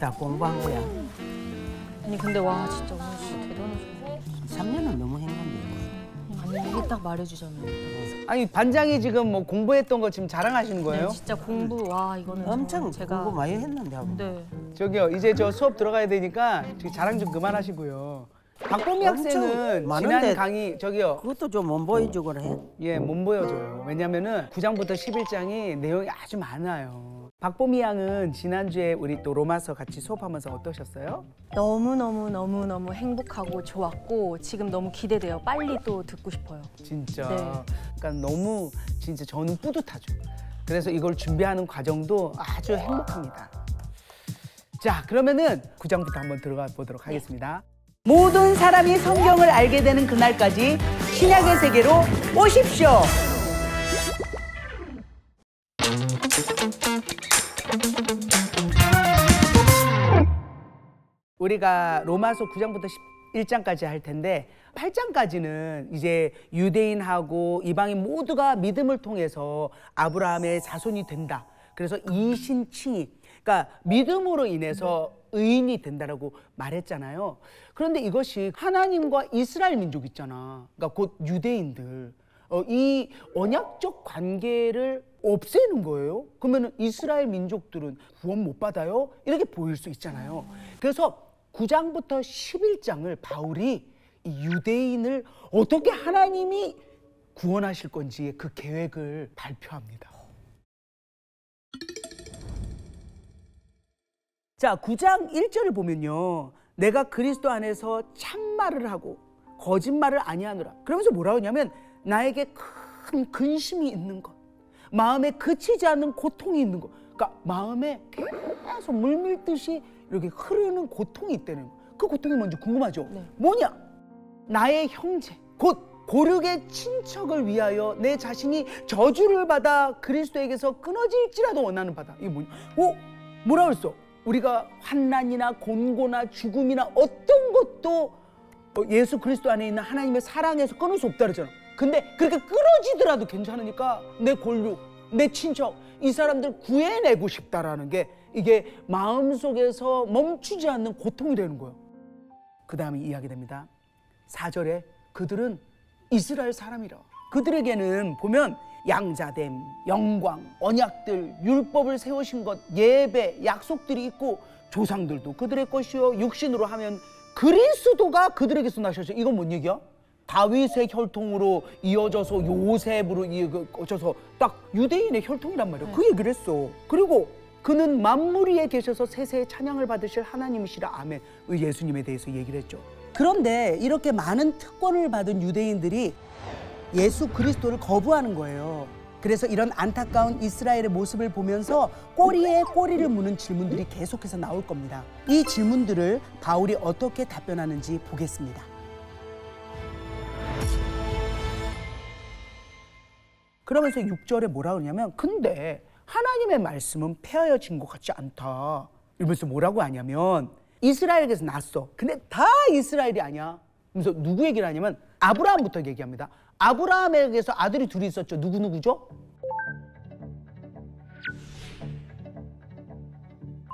다 공부한 거야. 아니 근데 와 진짜 오늘 진짜 대단하시네. 3년은 너무 행복해. 아니 이게 딱 말해주잖아요. 아니 반장이 지금 뭐 공부했던 거 지금 자랑하시는 거예요? 네, 진짜 공부 와 이거는 엄청 제가 공부 많이 했는데 하고. 네. 저기요 이제 저 수업 들어가야 되니까 자랑 좀 그만하시고요. 박보미 학생은 많은데 지난 강의 저기요 그것도 좀 못 보여주고 해. 예, 못 보여줘요. 왜냐면은 9장부터 11장이 내용이 아주 많아요. 박보미 양은 지난주에 우리 또 로마서 같이 수업하면서 어떠셨어요? 너무 행복하고 좋았고 지금 너무 기대돼요. 빨리 또 듣고 싶어요. 진짜. 네. 그러니까 너무 진짜 저는 뿌듯하죠. 그래서 이걸 준비하는 과정도 아주 행복합니다. 자, 그러면은 9장부터 한번 들어가 보도록 하겠습니다. 모든 사람이 성경을 알게 되는 그날까지 신약의 세계로 오십시오. 우리가 로마서 9장부터 11장까지 할 텐데 8장까지는 이제 유대인하고 이방인 모두가 믿음을 통해서 아브라함의 자손이 된다. 그래서 이신칭의, 그러니까 믿음으로 인해서 의인이 된다라고 말했잖아요. 그런데 이것이 하나님과 이스라엘 민족 있잖아. 그러니까 곧 유대인들. 이 언약적 관계를 없애는 거예요. 그러면 이스라엘 민족들은 구원 못 받아요? 이렇게 보일 수 있잖아요. 그래서 9장부터 11장을 바울이 이 유대인을 어떻게 하나님이 구원하실 건지 그 계획을 발표합니다. 자, 9장 1절을 보면요. 내가 그리스도 안에서 참말을 하고 거짓말을 아니하노라. 그러면서 뭐라고 하냐면 나에게 큰 근심이 있는 것, 마음에 그치지 않는 고통이 있는 것. 그러니까 마음에 계속 물밀듯이 이렇게 흐르는 고통이 있다는 거. 그 고통이 뭔지 궁금하죠? 네. 뭐냐? 나의 형제, 곧 고륙의 친척을 위하여 내 자신이 저주를 받아 그리스도에게서 끊어질지라도 원하는 바다. 이게 뭐냐? 뭐라 그랬어? 우리가 환난이나 곤고나 죽음이나 어떤 것도 예수 그리스도 안에 있는 하나님의 사랑에서 끊을 수 없다 그러잖아. 근데 그렇게 끊어지더라도 괜찮으니까 내 골육, 내 친척, 이 사람들 구해내고 싶다라는 게 이게 마음속에서 멈추지 않는 고통이 되는 거예요. 그 다음에 이야기됩니다. 4절에 그들은 이스라엘 사람이라. 그들에게는 보면 양자됨, 영광, 언약들, 율법을 세우신 것, 예배, 약속들이 있고 조상들도 그들의 것이요 육신으로 하면 그리스도가 그들에게서 나셨죠. 이건 뭔 얘기야? 다윗의 혈통으로 이어져서 요셉으로 이어져서 딱 유대인의 혈통이란 말이야. 그 얘기를 했어. 그리고 그는 만물 위에 계셔서 세세의 찬양을 받으실 하나님이시라. 아멘. 예수님에 대해서 얘기를 했죠. 그런데 이렇게 많은 특권을 받은 유대인들이 예수 그리스도를 거부하는 거예요. 그래서 이런 안타까운 이스라엘의 모습을 보면서 꼬리에 꼬리를 무는 질문들이 계속해서 나올 겁니다. 이 질문들을 바울이 어떻게 답변하는지 보겠습니다. 그러면서 6절에 뭐라 그러냐면 근데 하나님의 말씀은 폐하여진 것 같지 않다. 이러면서 뭐라고 하냐면 이스라엘에게서 났어. 근데 다 이스라엘이 아니야. 그래서 누구 얘기를 하냐면 아브라함부터 얘기합니다. 아브라함에게서 아들이 둘이 있었죠. 누구죠?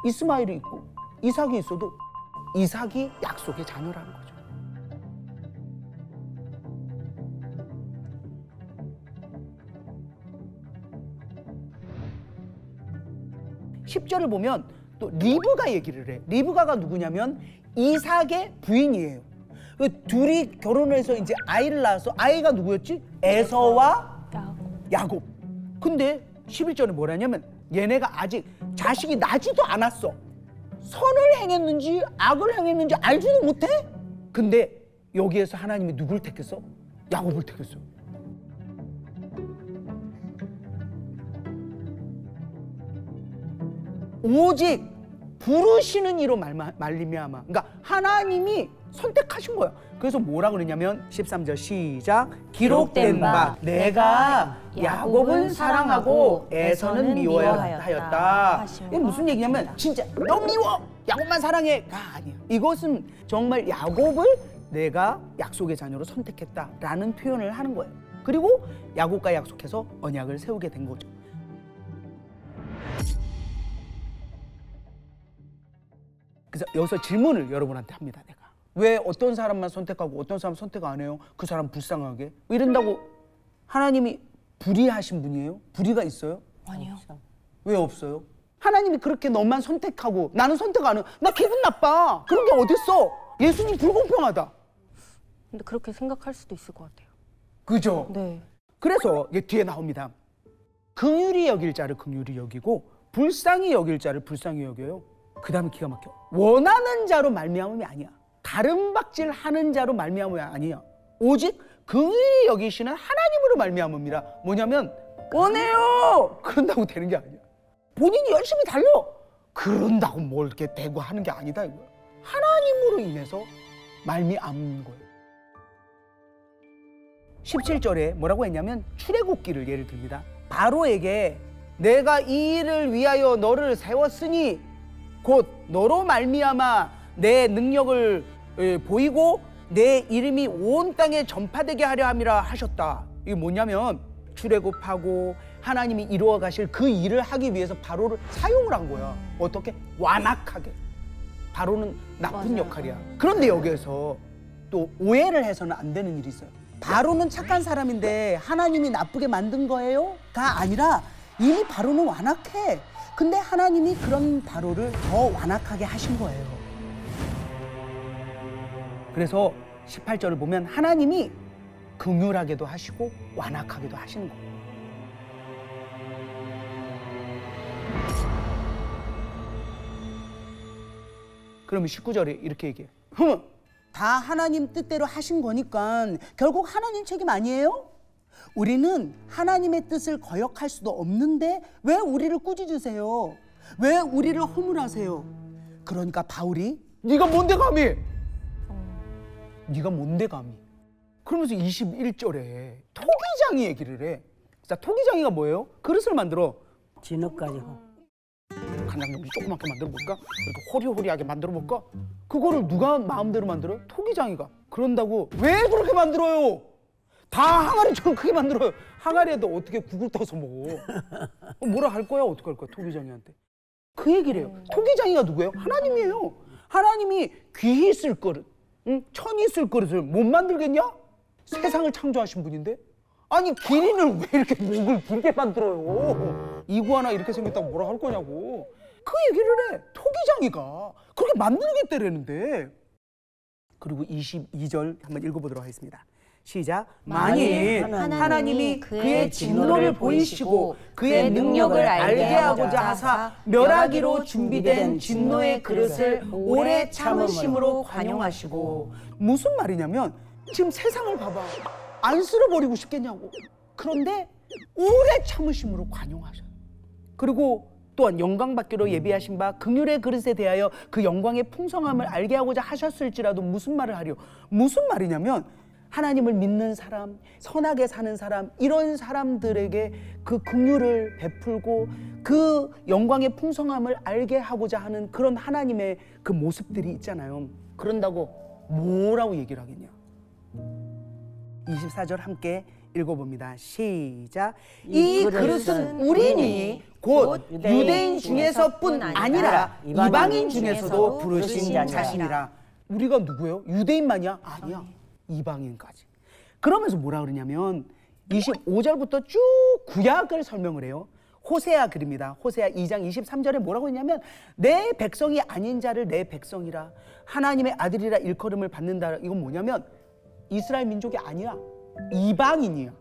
이스마엘이 있고 이삭이 있어도 이삭이 약속의 자녀라는 거죠. (10절을) 보면 또 리브가 얘기를 해. 리브가가 누구냐면 이삭의 부인이에요. 둘이 결혼해서 이제 아이를 낳아서 아이가 누구였지? 에서와 야곱. 근데 11절에 뭐라냐면 얘네가 아직 자식이 나지도 않았어. 선을 행했는지 악을 행했는지 알지도 못해. 근데 여기에서 하나님이 누굴 택했어? 야곱을 택했어. 오직 부르시는 이로 말미암아. 그러니까 하나님이 선택하신 거야. 그래서 뭐라 그러냐면 13절 시작. 기록된 바 내가 야곱은 사랑하고 에서는 미워야 하였다. 이게 무슨 얘기냐면 진짜 너 미워 야곱만 사랑해가 아니야. 이것은 정말 야곱을 내가 약속의 자녀로 선택했다라는 표현을 하는 거예요. 그리고 야곱과 약속해서 언약을 세우게 된 거죠. 그래서 여기서 질문을 여러분한테 합니다. 내가 왜 어떤 사람만 선택하고 어떤 사람 선택 안 해요? 그 사람 불쌍하게 이런다고 하나님이 불의하신 분이에요? 불의가 있어요? 아니요. 왜 없어요? 하나님이 그렇게 너만 선택하고 나는 선택 안 해요. 나 기분 나빠. 그런 게 어딨어? 예수님 불공평하다. 근데 그렇게 생각할 수도 있을 것 같아요. 그죠? 네. 그래서 이게 뒤에 나옵니다. 긍휼히 여길 자를 긍휼히 여기고 불쌍히 여길 자를 불쌍히 여겨요. 그 다음에 기가 막혀. 원하는 자로 말미암음이 아니야. 다름박질 하는 자로 말미암음이 아니야. 오직 긍휼히 여기시는 하나님으로 말미암음이라. 뭐냐면 원해요! 그런다고 되는 게 아니야. 본인이 열심히 달려! 그런다고 뭘 이렇게 대고 하는 게 아니다 이거야. 하나님으로 인해서 말미암는 거예요. 17절에 뭐라고 했냐면 출애굽기를 예를 듭니다. 바로에게 내가 이 일을 위하여 너를 세웠으니 곧 너로 말미암아 내 능력을 보이고 내 이름이 온 땅에 전파되게 하려 함이라 하셨다. 이게 뭐냐면 출애굽하고 하나님이 이루어 가실 그 일을 하기 위해서 바로를 사용을 한 거야. 어떻게? 완악하게. 바로는 나쁜 맞아요. 역할이야. 그런데 여기에서 또 오해를 해서는 안 되는 일이 있어요. 바로는 착한 사람인데 하나님이 나쁘게 만든 거예요? 가 아니라 이미 바로는 완악해. 근데 하나님이 그런 바로를 더 완악하게 하신 거예요. 그래서 18절을 보면 하나님이 긍휼하게도 하시고 완악하게도 하시는 거예요. 그러면 19절에 이렇게 얘기해요. 다 하나님 뜻대로 하신 거니까 결국 하나님 책임 아니에요? 우리는 하나님의 뜻을 거역할 수도 없는데 왜 우리를 꾸짖으세요? 왜 우리를 허물하세요? 그러니까 바울이 네가 뭔데 감히? 네가 뭔데 감히? 그러면서 21절에 토기장이 얘기를 해. 자, 토기장이가 뭐예요? 그릇을 만들어. 진흙까지. 간장 좀 조그맣게 만들어 볼까? 이렇게 호리호리하게 만들어 볼까? 그거를 누가 마음대로 만들어요? 토기장이가. 그런다고 왜 그렇게 만들어요? 다 항아리처럼 크게 만들어요. 항아리에도 어떻게 국을 떠서 먹어? 뭐라 할 거야? 어떻게 할 거야? 토기장이한테. 그 얘기를 해요. 토기장이가 누구예요? 하나님이에요. 하나님이 귀히 쓸 그릇, 천히 쓸 그릇을 못 만들겠냐? 세상을 창조하신 분인데? 아니 기린을 왜 이렇게 목을 길게 만들어요? 이구아나 이렇게 생겼다고 뭐라 할 거냐고. 그 얘기를 해. 토기장이가 그렇게 만들겠다라는데. 그리고 22절 한번 읽어보도록 하겠습니다. 시작. 만일 하나님이 그의 진노를 보이시고 그의 능력을 알게 하고자 하사 멸하기로 준비된 진노의 그릇을 오래 참으심으로 관용하시고. 무슨 말이냐면 지금 세상을 봐봐. 안 쓸어버리고 싶겠냐고. 그런데 오래 참으심으로 관용하셔요. 그리고 또한 영광받기로 예비하신 바 긍휼의 그릇에 대하여 그 영광의 풍성함을 알게 하고자 하셨을지라도 무슨 말을 하려? 무슨 말이냐면 하나님을 믿는 사람, 선하게 사는 사람, 이런 사람들에게 그 긍휼을 베풀고 그 영광의 풍성함을 알게 하고자 하는 그런 하나님의 그 모습들이 있잖아요. 그런다고 뭐라고 얘기를 하겠냐? 24절 함께 읽어봅니다. 시작. 이 그릇은 우리니 곧 유대인 중에서뿐 아니라 이방인 중에서도 부르신 자신이라. 우리가 누구예요? 유대인만이야? 아니야. 이방인까지. 그러면서 뭐라 그러냐면 25절부터 쭉 구약을 설명을 해요. 호세아 글입니다. 호세아 2장 23절에 뭐라고 했냐면 내 백성이 아닌 자를 내 백성이라 하나님의 아들이라 일컬음을 받는다. 이건 뭐냐면 이스라엘 민족이 아니야. 이방인이야.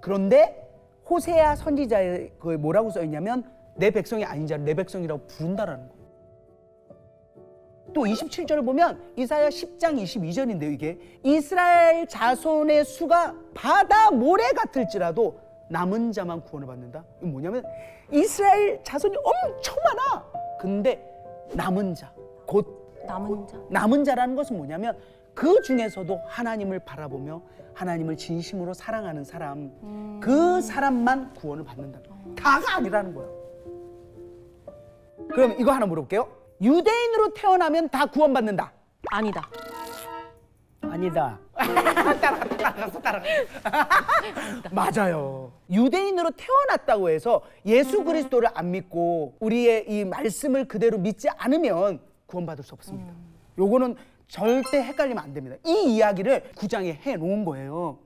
그런데 호세아 선지자의 그 뭐라고 써있냐면 내 백성이 아닌 자를 내 백성이라고 부른다라는 거. 또 27절을 보면 이사야 10장 22절인데요. 이게 이스라엘 자손의 수가 바다 모래 같을지라도 남은 자만 구원을 받는다. 이게 뭐냐면 이스라엘 자손이 엄청 많아. 근데 남은 자, 곧 남은 자라는 것은 뭐냐면 그 중에서도 하나님을 바라보며 하나님을 진심으로 사랑하는 사람, 그 사람만 구원을 받는다. 다가 아니라는 거야. 그럼 이거 하나 물어볼게요. 유대인으로 태어나면 다 구원받는다. 아니다. 아니다. 따라갔어. 맞아요. 유대인으로 태어났다고 해서 예수 그리스도를 안 믿고 우리의 이 말씀을 그대로 믿지 않으면 구원받을 수 없습니다. 요거는 절대 헷갈리면 안 됩니다. 이 이야기를 9장에 해놓은 거예요.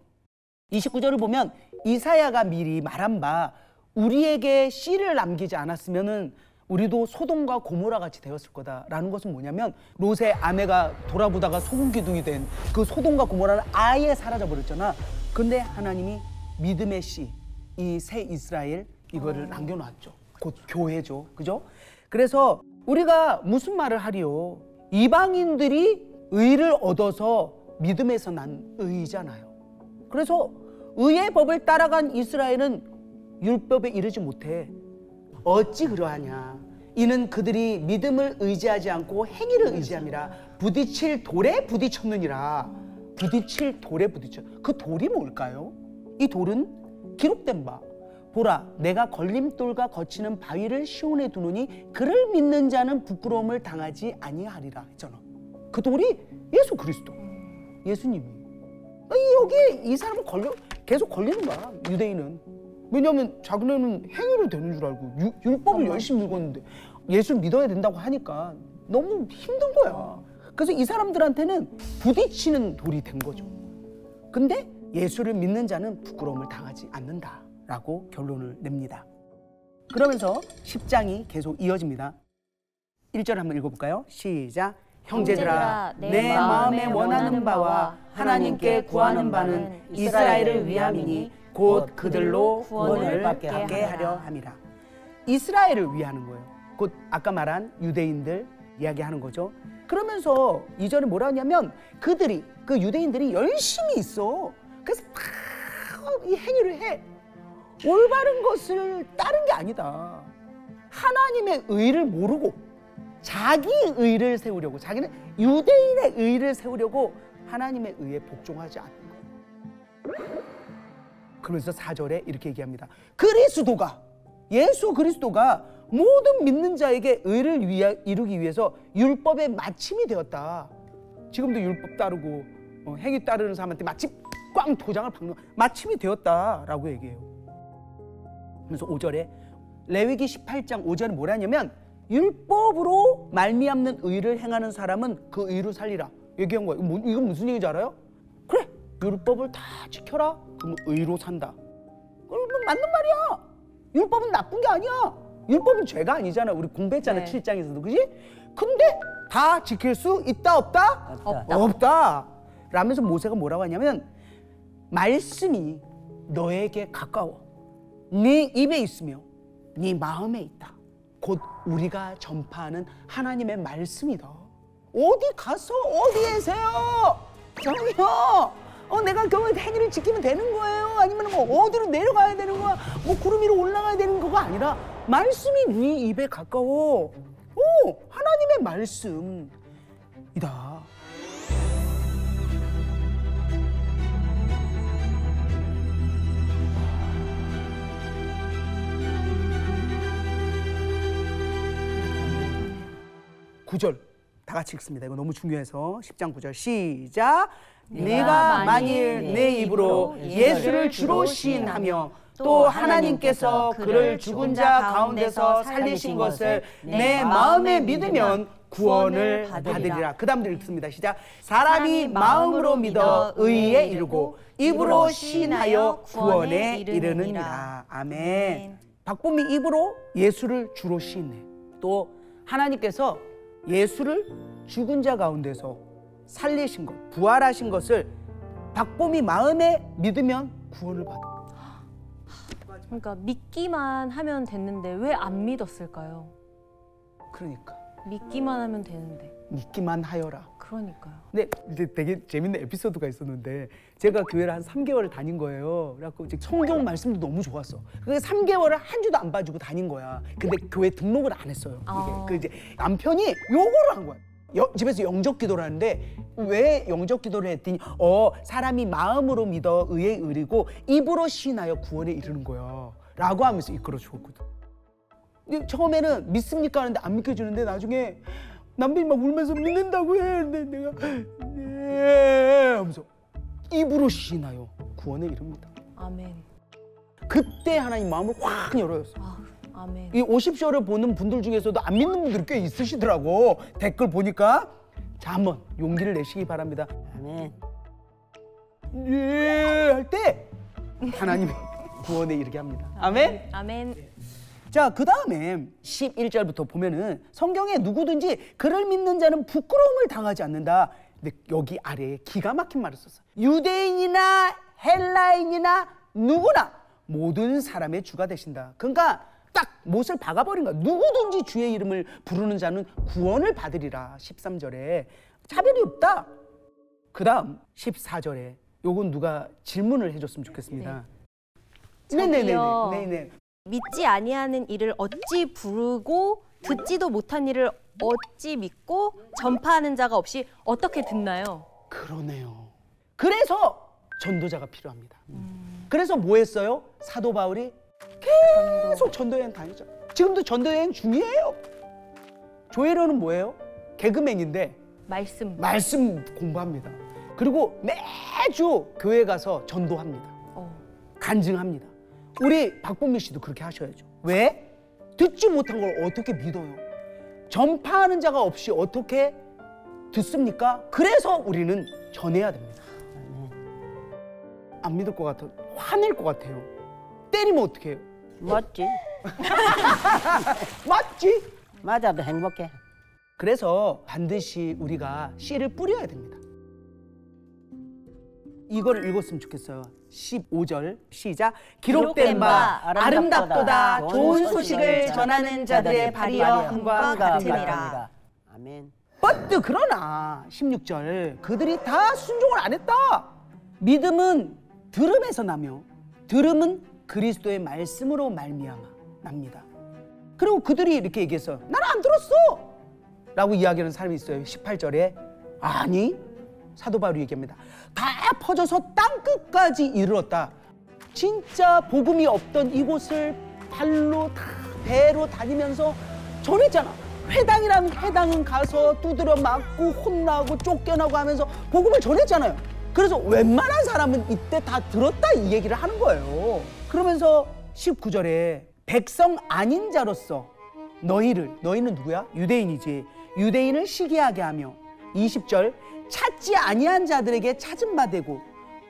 29절을 보면 이사야가 미리 말한 바 우리에게 씨를 남기지 않았으면은 우리도 소돔과 고모라 같이 되었을 거다라는 것은 뭐냐면 롯의 아내가 돌아보다가 소금 기둥이 된 그 소돔과 고모라는 아예 사라져 버렸잖아. 근데 하나님이 믿음의 씨, 이 새 이스라엘 이거를 남겨놨죠. 곧 교회죠, 그죠? 그래서 우리가 무슨 말을 하리요? 이방인들이 의를 얻어서 믿음에서 난 의잖아요. 그래서 의의 법을 따라간 이스라엘은 율법에 이르지 못해. 어찌 그러하냐? 이는 그들이 믿음을 의지하지 않고 행위를 의지함이라. 부딪힐 돌에 부딪혔느니라. 부딪힐 돌에 부딪혀. 그 돌이 뭘까요? 이 돌은 기록된 바 보라 내가 걸림돌과 거치는 바위를 시온에 두노니 그를 믿는 자는 부끄러움을 당하지 아니하리라 했잖아. 그 돌이 예수 그리스도, 예수님이. 여기에 이 사람은 계속 걸리는 거야, 유대인은. 왜냐하면 자기네는 행위로 되는 줄 알고 율법을 열심히 읽었는데 예수를 믿어야 된다고 하니까 너무 힘든 거야. 그래서 이 사람들한테는 부딪히는 돌이 된 거죠. 근데 예수를 믿는 자는 부끄러움을 당하지 않는다라고 결론을 냅니다. 그러면서 10장이 계속 이어집니다. 1절 한번 읽어볼까요? 시작. 형제들아 내 마음에 원하는 바와 하나님께 구하는 바는 이스라엘을 위함이니 곧 그들로 구원을 받게 하려 함이라. 이스라엘을 위하는 거예요. 곧 아까 말한 유대인들 이야기하는 거죠. 그러면서 2절에 뭐라 하냐면 그들이, 그 유대인들이 열심히 있어. 그래서 막 이 행위를 해. 올바른 것을 따른 게 아니다. 하나님의 의를 모르고 자기 의를 세우려고, 자기는 유대인의 의를 세우려고 하나님의 의에 복종하지 않는 거예요. 그러면서 4절에 이렇게 얘기합니다. 그리스도가, 예수 그리스도가 모든 믿는 자에게 의를 이루기 위해서 율법의 마침이 되었다. 지금도 율법 따르고 행위 따르는 사람한테 마침 꽝 도장을 박는 마침이 되었다라고 얘기해요. 그래서 5절에 레위기 18장 5절에 뭐라 하냐면 율법으로 말미암는 의를 행하는 사람은 그 의로 살리라 얘기한 거예요. 이건 무슨 얘기인지 알아요? 그래, 율법을 다 지켜라. 그러면 의로 산다. 그러면 맞는 말이야. 율법은 나쁜 게 아니야. 율법은 죄가 아니잖아. 우리 공부했잖아. 네. 7장에서도. 그지? 근데 다 지킬 수 있다 없다? 없다. 라면서 모세가 뭐라고 하냐면 말씀이 너에게 가까워 네 입에 있으며 네 마음에 있다. 곧 우리가 전파하는 하나님의 말씀이다. 어디 가서 어디에세요? 저기요. 내가 그 행위를 지키면 되는 거예요? 아니면 뭐 어디로 내려가야 되는 거야? 뭐 구름 위로 올라가야 되는 거가 아니라 말씀이 네 입에 가까워. 하나님의 말씀이다. (9절) 다 같이 읽습니다. 이거 너무 중요해서 10장 9절 시작. 네가 만일 내 입으로 예수를 주로 시인하며 또 하나님께서 그를 죽은 자 가운데서 살리신 것을 내 마음에 믿으면 구원을 받으리라. 그 다음도 읽습니다. 시작. 사람이 마음으로 믿어 의에 이르고 입으로 시인하여 구원에 이르느니라. 아멘. 박봄이 입으로 예수를 주로 시인해. 또 하나님께서 예수를 죽은 자 가운데서 살리신 것, 부활하신 것을 박봄이 마음에 믿으면 구원을 받아. 그러니까 믿기만 하면 됐는데 왜 안 믿었을까요? 그러니까 믿기만 하면 되는데. 믿기만 하여라. 그러니까요. 근데 이제 되게 재밌는 에피소드가 있었는데 제가 교회를 한 3개월을 다닌 거예요. 그래갖고 이제 성경 말씀도 너무 좋았어. 그래서 3개월을 한 주도 안 봐주고 다닌 거야. 근데 교회 등록을 안 했어요. 그 이제 남편이 요거를 한 거야. 집에서 영접 기도를 하는데 왜 영접 기도를 했더니 사람이 마음으로 믿어 의에 이르고 입으로 시인하여 구원에 이르는 거야 라고 하면서 이끌어 주었거든. 처음에는 믿습니까 하는데 안 믿겨주는데 나중에 남편이 막 울면서 믿는다고 해. 근데 내가 하면서 입으로 시인하여 구원에 이릅니다. 아멘. 그때 하나님 마음을 확 열어줬어. 아멘. 이 50쇼를 보는 분들 중에서도 안 믿는 분들이 꽤 있으시더라고. 댓글 보니까. 자, 한번 용기를 내시기 바랍니다. 아멘. 예, 할 때 하나님이 구원에 이르게 합니다. 아멘. 아멘. 자, 그 다음에 11절부터 보면은 성경에 누구든지 그를 믿는 자는 부끄러움을 당하지 않는다. 근데 여기 아래에 기가 막힌 말을 썼어. 유대인이나 헬라인이나 누구나 모든 사람의 주가 되신다. 그러니까 딱 못을 박아버린 거야. 누구든지 주의 이름을 부르는 자는 구원을 받으리라. 13절에 차별이 없다. 그 다음 14절에 요건 누가 질문을 해줬으면 좋겠습니다. 저기요. 네네네. 믿지 아니하는 이를 어찌 부르고 듣지도 못한 이를 어찌 믿고 전파하는 자가 없이 어떻게 듣나요? 그러네요. 그래서 전도자가 필요합니다. 그래서 뭐 했어요? 사도 바울이 계속 전도여행 다니죠. 지금도 전도여행 중이에요. 조혜련은 뭐예요? 개그맨인데 말씀 공부합니다. 그리고 매주 교회 가서 전도합니다. 간증합니다. 우리 박범미 씨도 그렇게 하셔야죠. 왜? 듣지 못한 걸 어떻게 믿어요? 전파하는 자가 없이 어떻게 듣습니까? 그래서 우리는 전해야 됩니다. 안 믿을 것 같아. 화낼 것 같아요. 때리면 어떡해요? 맞지? 맞지? 맞아도 행복해. 그래서 반드시 우리가 씨를 뿌려야 됩니다. 이걸 읽었으면 좋겠어요. 15절 시작. 기록된 바 아름답도다 좋은 소식을 전하는 자들의 발이여함과 같으니라. 아멘. but 그러나 16절 그들이 다 순종을 안 했다. 믿음은 들음에서 나며 들음은 그리스도의 말씀으로 말미암아 납니다. 그리고 그들이 이렇게 얘기했어요. 나는 안 들었어 라고 이야기하는 사람이 있어요. 18절에 아니 사도 바울이 얘기합니다. 다 퍼져서 땅끝까지 이르렀다. 진짜 복음이 없던 이곳을 발로 다 배로 다니면서 전했잖아. 회당이라는 회당은 가서 두드려 맞고 혼나고 쫓겨나고 하면서 복음을 전했잖아요. 그래서 웬만한 사람은 이때 다 들었다 이 얘기를 하는 거예요. 그러면서 19절에 백성 아닌 자로서 너희는 누구야? 유대인이지. 유대인을 시기하게 하며 20절 찾지 아니한 자들에게 찾은 바 되고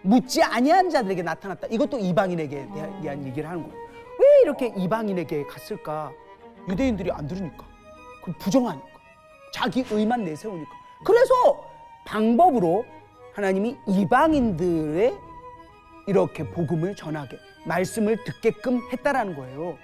묻지 아니한 자들에게 나타났다. 이것도 이방인에게 대한 얘기를 하는 거예요. 왜 이렇게 이방인에게 갔을까? 유대인들이 안 들으니까. 그럼 부정하니까. 자기 의만 내세우니까. 그래서 방법으로 하나님이 이방인들의 이렇게 복음을 전하게 말씀을 듣게끔 했다라는 거예요.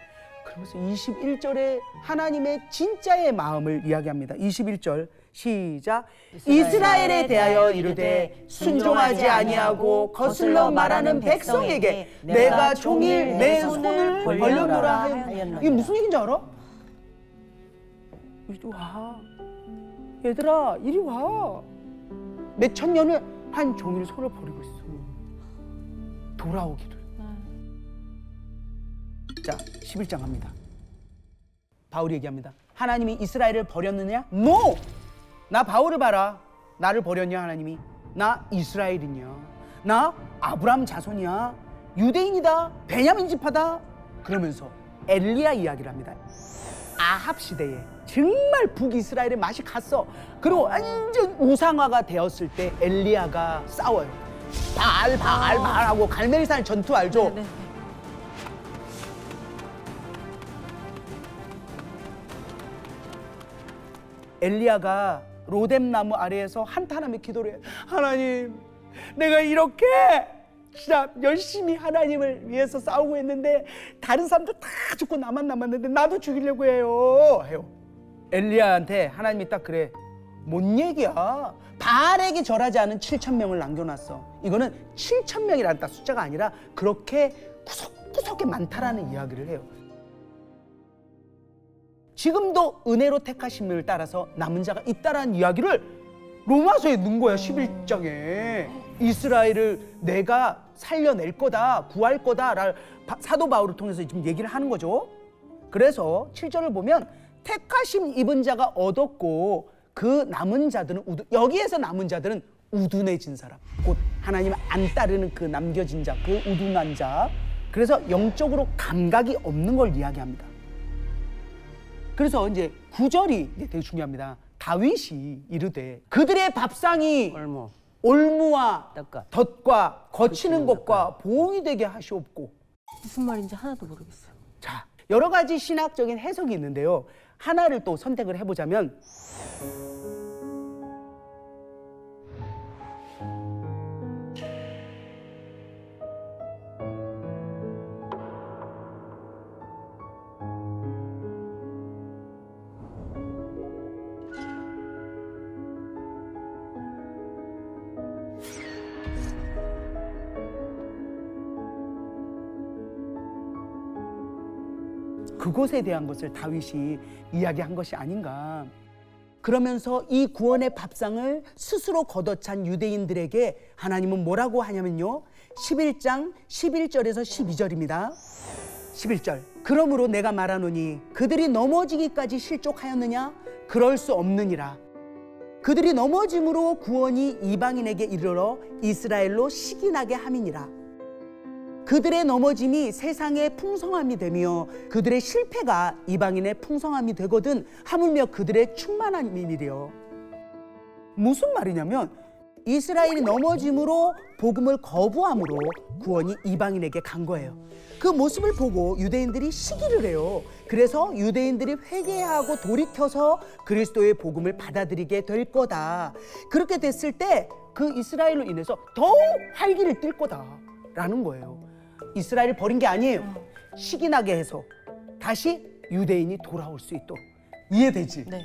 그러면서 21절에 하나님의 진짜의 마음을 이야기합니다. 21절 시작. 이스라엘에 대하여 이르되 순종하지 아니하고 거슬러 말하는 백성에게 내가 종일 내 손을 벌려놓으라 하였느니라. 이게 무슨 얘기인지 알아? 이리 와. 얘들아 이리 와. 몇 천 년을 한 종일 손을 버리고 있어. 돌아오기를. 자 11장 갑니다. 바울이 얘기합니다. 하나님이 이스라엘을 버렸느냐? No! 나 바울을 봐라. 나를 버렸냐 하나님이? 나 이스라엘이냐? 나 아브라함 자손이야. 유대인이다. 베냐민 지파다. 그러면서 엘리야 이야기를 합니다. 아합 시대에 정말 북이스라엘의 맛이 갔어. 그리고 완전 우상화가 되었을 때 엘리야가 싸워요. 바알 하고 갈멜산 전투 알죠? 네네. 엘리야가 로뎀나무 아래에서 한탄하며 기도를 해요. 하나님, 내가 이렇게 진짜 열심히 하나님을 위해서 싸우고 있는데 다른 사람들 다 죽고 나만 남았는데 나도 죽이려고 해요. 엘리야한테 하나님이 딱 그래. 뭔 얘기야? 바알에게 절하지 않은 7,000명을 남겨놨어. 이거는 7,000명이라는 딱 숫자가 아니라 그렇게 구석구석에 많다라는 이야기를 해요. 지금도 은혜로 택하심을 따라서 남은 자가 있다라는 이야기를 로마서에 넣은 거야. 11장에 이스라엘을 내가 살려낼 거다, 구할 거다라는 사도 바울을 통해서 지금 얘기를 하는 거죠. 그래서 7절을 보면 택하심 입은 자가 얻었고 그 남은 자들은 여기에서 남은 자들은 우둔해진 사람, 곧 하나님 안 따르는 그 남겨진 자, 그 우둔한 자. 그래서 영적으로 감각이 없는 걸 이야기합니다. 그래서 이제 9절이 되게 중요합니다. 다윗이 이르되 그들의 밥상이 올무 올무와 덫과 덫과 거치는 것과 보응이 되게 하시옵고. 무슨 말인지 하나도 모르겠어요. 자, 여러 가지 신학적인 해석이 있는데요. 하나를 또 선택을 해보자면 그곳에 대한 것을 다윗이 이야기한 것이 아닌가. 그러면서 이 구원의 밥상을 스스로 걷어찬 유대인들에게 하나님은 뭐라고 하냐면요, 11장 11절에서 12절입니다. 11절. 그러므로 내가 말하노니 그들이 넘어지기까지 실족하였느냐? 그럴 수 없느니라. 그들이 넘어짐으로 구원이 이방인에게 이르러 이스라엘로 시기나게 함이니라. 그들의 넘어짐이 세상의 풍성함이 되며 그들의 실패가 이방인의 풍성함이 되거든 하물며 그들의 충만함이니려. 무슨 말이냐면 이스라엘이 넘어짐으로 복음을 거부함으로 구원이 이방인에게 간 거예요. 그 모습을 보고 유대인들이 시기를 해요. 그래서 유대인들이 회개하고 돌이켜서 그리스도의 복음을 받아들이게 될 거다. 그렇게 됐을 때 그 이스라엘로 인해서 더욱 활기를 띨 거다라는 거예요. 이스라엘을 버린 게 아니에요. 시기나게 해서 다시 유대인이 돌아올 수 있도록. 이해되지? 네.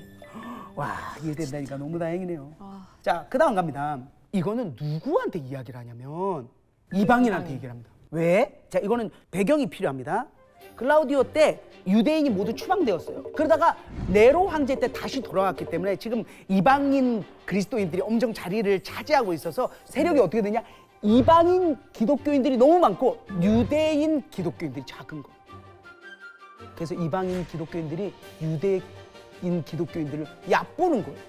와, 이해된다니까 너무 다행이네요. 아. 자, 그 다음 갑니다. 이거는 누구한테 이야기를 하냐면 이방인한테 얘기를 합니다. 왜? 자, 이거는 배경이 필요합니다. 글라우디오 때 유대인이 모두 추방되었어요. 그러다가 네로 황제 때 다시 돌아왔기 때문에 지금 이방인 그리스도인들이 엄청 자리를 차지하고 있어서 세력이 어떻게 되냐? 이방인 기독교인들이 너무 많고 유대인 기독교인들이 작은 거예요. 그래서 이방인 기독교인들이 유대인 기독교인들을 얕보는 거예요.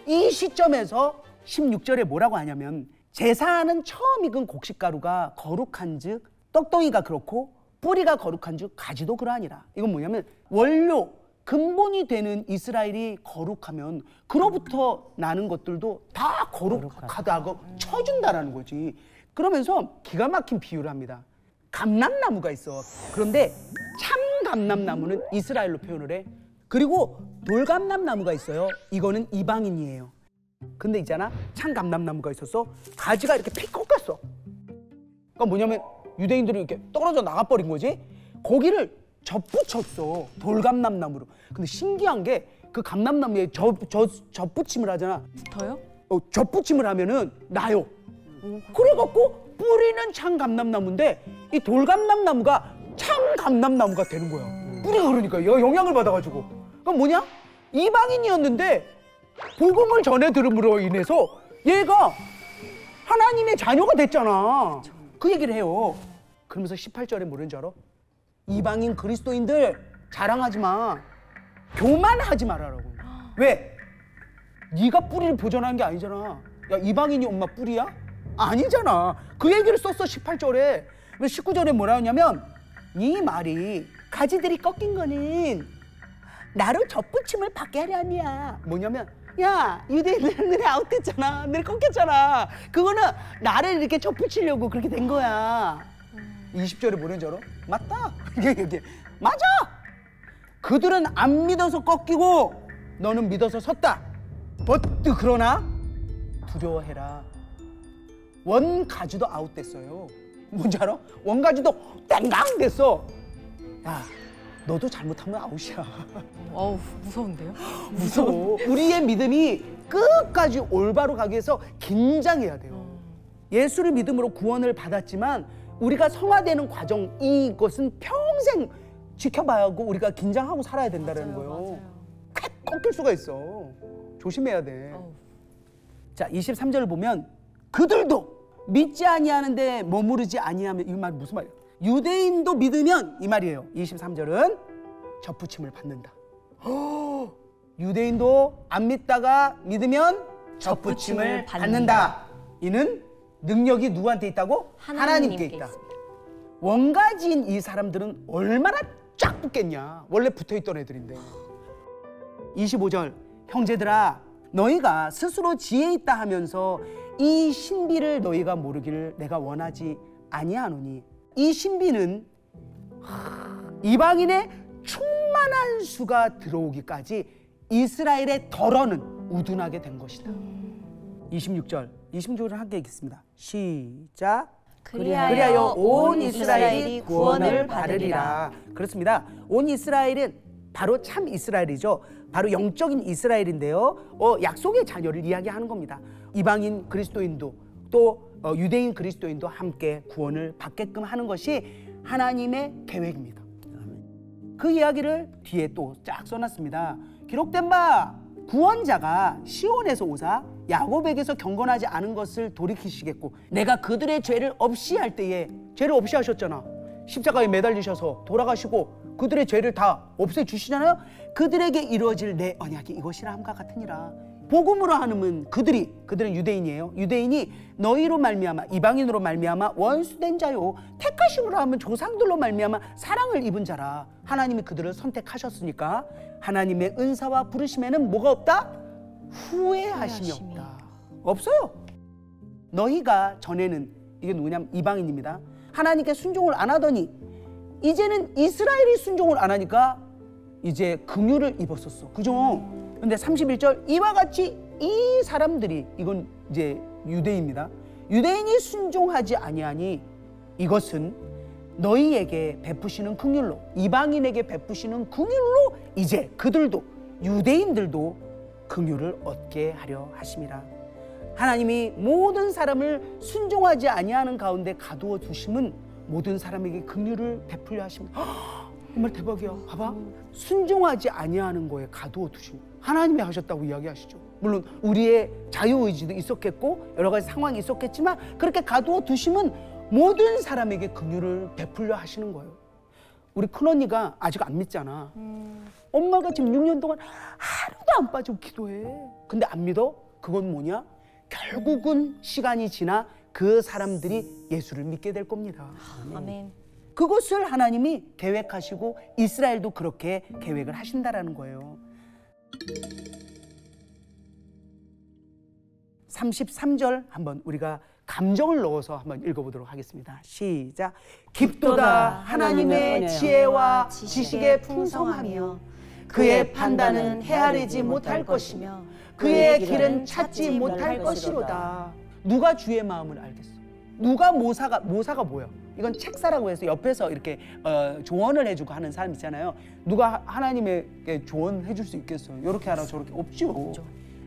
이 시점에서 16절에 뭐라고 하냐면 제사하는 처음 익은 곡식가루가 거룩한즉 떡덩이가 그렇고 뿌리가 거룩한즉 가지도 그러하니라. 이건 뭐냐면 원료 근본이 되는 이스라엘이 거룩하면 그로부터 나는 것들도 다 거룩하다고 쳐준다라는 거지. 그러면서 기가 막힌 비유를 합니다. 감람나무가 있어. 그런데 참 감람나무는 이스라엘로 표현을 해. 그리고 돌감람나무가 있어요. 이거는 이방인이에요. 근데 있잖아, 참 감람나무가 있어서 가지가 이렇게 피 꺾였어. 그러니까 뭐냐면 유대인들이 이렇게 떨어져 나가버린 거지. 거기를 접붙였어, 돌감람나무로. 근데 신기한 게 그 감람나무에 접붙임을 하잖아. 더요? 접붙임을 하면은 나요. 그래갖고 뿌리는 참 감람나무인데 이 돌감람나무가 참 감람나무가 되는 거야. 뿌리가 그러니까 영향을 받아가지고. 그럼 뭐냐? 이방인이었는데 복음을 전해 들음으로 인해서 얘가 하나님의 자녀가 됐잖아. 그 얘기를 해요. 그러면서 18절에 뭐라는 줄 알아? 이방인 그리스도인들 자랑하지 마. 교만하지 말아라고. 왜? 네가 뿌리를 보존하는 게 아니잖아. 야, 이방인이 엄마 뿌리야? 아니잖아. 그 얘기를 썼어, 18절에. 19절에 뭐라 하냐면 네 말이 가지들이 꺾인 거는 나로 접붙임을 받게 하려 함이야. 뭐냐면 야, 유대인들은 너네 아웃됐잖아. 너네 꺾였잖아. 그거는 나를 이렇게 접붙이려고 그렇게 된 거야. 20절에 뭐라는지 알아? 맞다. 이게 맞아. 그들은 안 믿어서 꺾이고 너는 믿어서 섰다. 버트 그러나 두려워해라. 원가주도 아웃됐어요. 뭔지 알아? 원가주도 땡강 됐어. 야, 너도 잘못하면 아웃이야. 어우, 무서운데요? 무서워. 우리의 믿음이 끝까지 올바로 가기 위해서 긴장해야 돼요. 예수를 믿음으로 구원을 받았지만 우리가 성화되는 과정, 이것은 평생 지켜봐야 하고 우리가 긴장하고 살아야 된다는 거예요. 맞아요. 콱 꺾일 수가 있어. 조심해야 돼. 자, 23절을 보면 그들도 믿지 아니하는데 머무르지 아니하면, 이 말 무슨 말이에요? 유대인도 믿으면, 이 말이에요. 23절은 접붙임을 받는다. 유대인도 안 믿다가 믿으면 접붙임을 받는다. 이는 능력이 누구한테 있다고? 하나님께 있다. 원가지인 이 사람들은 얼마나 쫙 붙겠냐. 원래 붙어있던 애들인데. 25절 형제들아 너희가 스스로 지혜 있다 하면서 이 신비를 너희가 모르기를 내가 원하지 아니하노니 이 신비는 이방인의 충만한 수가 들어오기까지 이스라엘의 덜어는 우둔하게 된 것이다. 26절을 함께 읽겠습니다. 시작. 그리하여 온 이스라엘이 구원을 받으리라. 그렇습니다. 온 이스라엘은 바로 참 이스라엘이죠. 바로 영적인 이스라엘인데요. 약속의 자녀를 이야기하는 겁니다. 이방인 그리스도인도 또 유대인 그리스도인도 함께 구원을 받게끔 하는 것이 하나님의 계획입니다. 그 이야기를 뒤에 또 쫙 써놨습니다. 기록된 바 구원자가 시온에서 오사 야곱에게서 경건하지 않은 것을 돌이키시겠고 내가 그들의 죄를 없이 할 때에 죄를 없이 하셨잖아. 십자가에 매달리셔서 돌아가시고 그들의 죄를 다 없애주시잖아요. 그들에게 이루어질 내 언약이 이것이라 함과 같으니라. 복음으로 하는 그들은 유대인이에요. 유대인이 너희로 말미암아 이방인으로 말미암아 원수된 자요 택하심으로 하면 조상들로 말미암아 사랑을 입은 자라. 하나님이 그들을 선택하셨으니까 하나님의 은사와 부르심에는 뭐가 없다? 후회하심이 없다. 없어요. 너희가 전에는 이게 누구냐면 이방인입니다. 하나님께 순종을 안 하더니 이제는 이스라엘이 순종을 안 하니까 이제 긍휼을 입었었어. 그죠? 근데 31절 이와 같이 이 사람들이 이건 이제 유대인입니다. 유대인이 순종하지 아니하니 이것은 너희에게 베푸시는 긍휼로 이방인에게 베푸시는 긍휼로 이제 그들도 유대인들도 긍휼을 얻게 하려 하심이라. 하나님이 모든 사람을 순종하지 아니하는 가운데 가두어 두심은 모든 사람에게 긍휼을 베풀려 하십니다. 정말 대박이야. 봐봐. 순종하지 아니하는 거에 가두어 두심. 하나님이 하셨다고 이야기하시죠. 물론 우리의 자유의지도 있었겠고 여러 가지 상황이 있었겠지만 그렇게 가두어 두심은 모든 사람에게 긍휼을 베풀려 하시는 거예요. 우리 큰언니가 아직 안 믿잖아. 엄마가 지금 6년 동안 하루도 안 빠지고 기도해. 근데 안 믿어? 그건 뭐냐? 결국은 시간이 지나 그 사람들이 예수를 믿게 될 겁니다. 아멘. 그것을 하나님이 계획하시고 이스라엘도 그렇게 계획을 하신다라는 거예요. 33절 한번 우리가 감정을 넣어서 한번 읽어보도록 하겠습니다. 시작. 깊도다 하나님의 지혜와 지식의 풍성하며 그의 판단은 헤아리지 못할 것이며 그의 길은 찾지 못할 것이로다. 누가 주의 마음을 알겠어? 누가 모사가 뭐야? 이건 책사라고 해서 옆에서 이렇게 조언을 해주고 하는 사람 있잖아요. 누가 하나님에게 조언해 줄 수 있겠어요? 이렇게 하라 저렇게 없죠.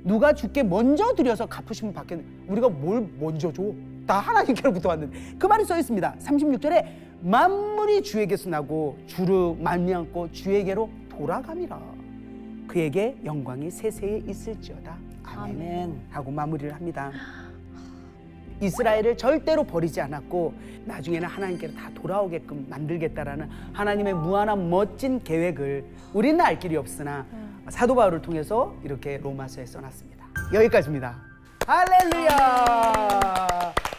누가 주께 먼저 드려서 갚으시면 받겠는데 우리가 뭘 먼저 줘? 다 하나님께로부터 왔는데 그 말이 써 있습니다. 36절에 만물이 주에게서 나고 주를 말미암고 주에게로 돌아감이라. 그에게 영광이 세세에 있을지어다. 아멘. 하고 마무리를 합니다. 이스라엘을 절대로 버리지 않았고 나중에는 하나님께로 다 돌아오게끔 만들겠다라는 하나님의 무한한 멋진 계획을 우리는 알 길이 없으나 사도 바울을 통해서 이렇게 로마서에 써놨습니다. 여기까지입니다. 할렐루야.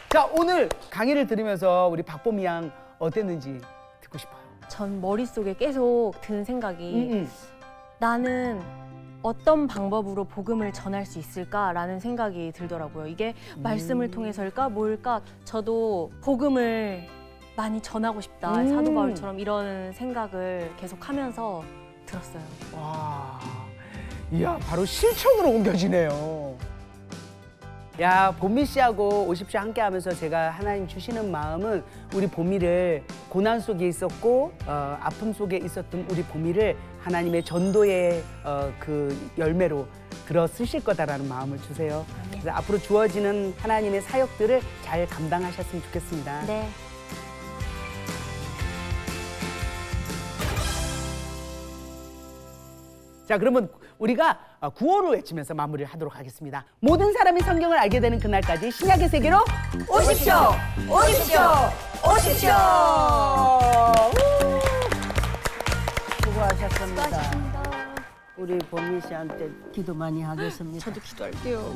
자, 오늘 강의를 들으면서 우리 박보미 양 어땠는지 듣고 싶어요. 전 머릿속에 계속 드는 생각이 나는 어떤 방법으로 복음을 전할 수 있을까라는 생각이 들더라고요. 이게 말씀을 통해서일까 뭘까? 저도 복음을 많이 전하고 싶다. 사도 바울처럼 이런 생각을 계속하면서 들었어요. 와, 이야 바로 실천으로 옮겨지네요. 야, 보미 씨하고 50시 함께 하면서 제가 하나님 주시는 마음은 우리 보미를 고난 속에 있었고 아픔 속에 있었던 우리 보미를 하나님의 전도의 그 열매로 들어 쓰실 거다라는 마음을 주세요. 그래서 앞으로 주어지는 하나님의 사역들을 잘 감당하셨으면 좋겠습니다. 네. 자, 그러면 우리가 구호를 외치면서 마무리를 하도록 하겠습니다. 모든 사람이 성경을 알게 되는 그날까지 신약의 세계로 오십시오! 오십시오! 오십시오! 수고하셨습니다. 우리 보미 씨한테 기도 많이 하겠습니다. 저도 기도할게요.